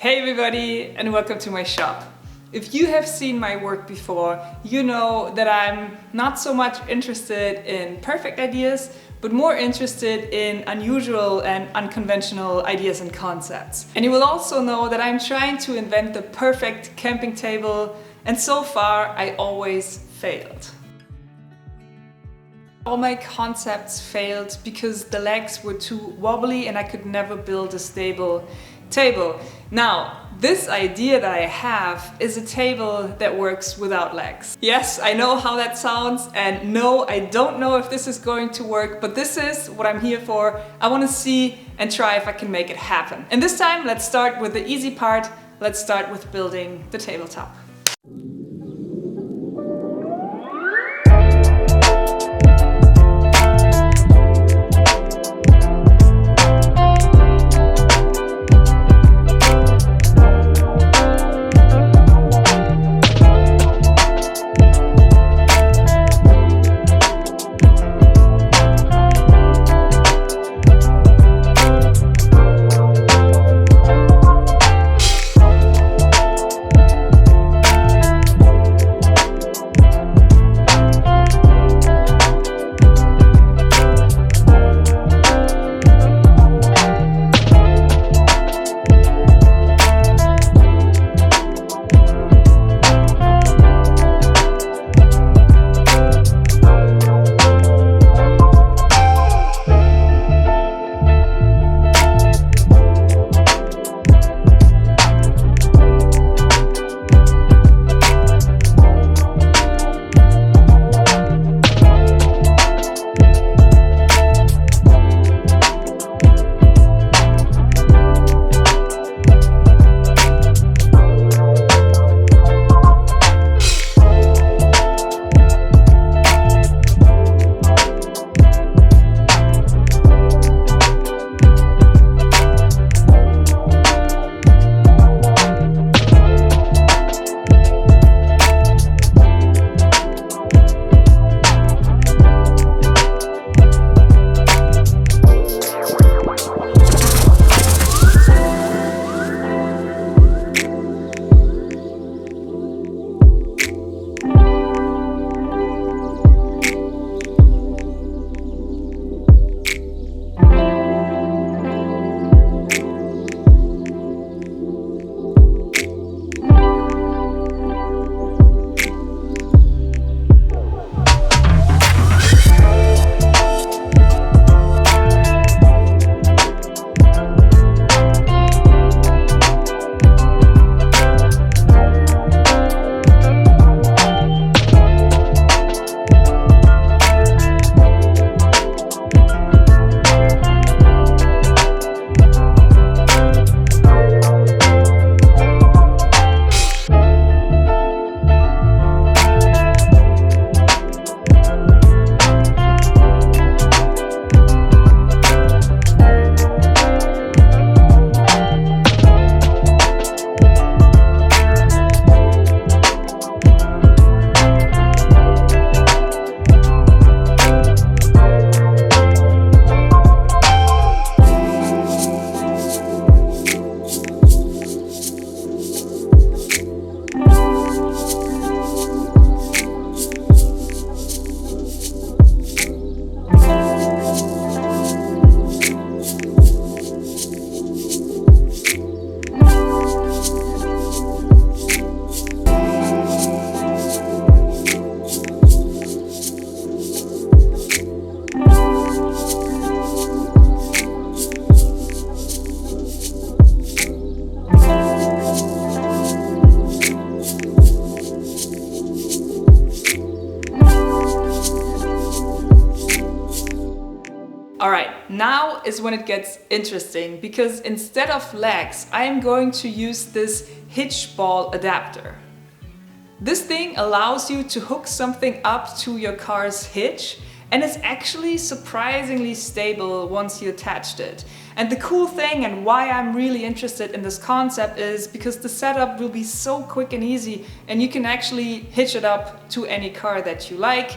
Hey everybody, and welcome to my shop. If you have seen my work before, you know that I'm not so much interested in perfect ideas, but more interested in unusual and unconventional ideas and concepts. And you will also know that I'm trying to invent the perfect camping table, and so far I always failed. All my concepts failed because the legs were too wobbly and I could never build a stable table. Now, this idea that I have is a table that works without legs. Yes, I know how that sounds, and no, I don't know if this is going to work, but this is what I'm here for. I want to see and try if I can make it happen. And this time, let's start with the easy part. Let's start with building the tabletop. Alright, now is when it gets interesting, because instead of legs, I am going to use this Hitch ball adapter. This thing allows you to hook something up to your car's hitch, and it's actually surprisingly stable once you attached it. And the cool thing, and why I'm really interested in this concept, is because the setup will be so quick and easy, and you can actually hitch it up to any car that you like.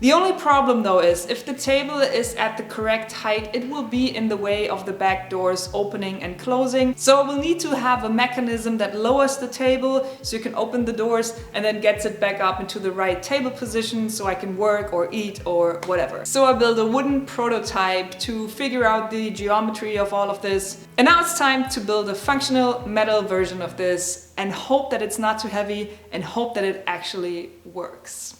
The only problem though is if the table is at the correct height, it will be in the way of the back doors opening and closing. So I will need to have a mechanism that lowers the table so you can open the doors and then gets it back up into the right table position so I can work or eat or whatever. So I built a wooden prototype to figure out the geometry of all of this. And now it's time to build a functional metal version of this and hope that it's not too heavy and hope that it actually works.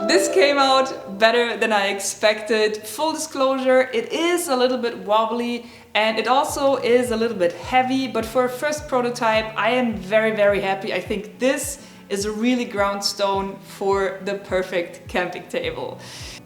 This came out better than I expected. Full disclosure, it is a little bit wobbly and it also is a little bit heavy, but for a first prototype, I am very, very happy. I think this is a really ground stone for the perfect camping table.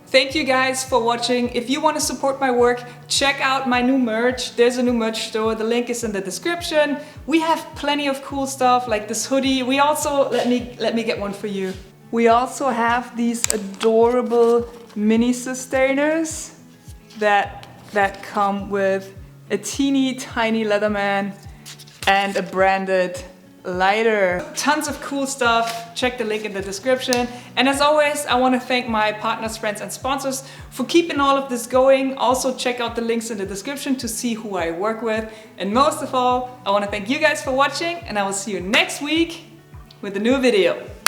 Thank you guys for watching. If you want to support my work, check out my new merch. There's a new merch store. The link is in the description. We have plenty of cool stuff like this hoodie. We also, let me get one for you. We also have these adorable mini sustainers that come with a teeny tiny Leatherman and a branded lighter. Tons of cool stuff. Check the link in the description. And as always, I want to thank my partners, friends and sponsors for keeping all of this going. Also check out the links in the description to see who I work with. And most of all, I want to thank you guys for watching, and I will see you next week with a new video.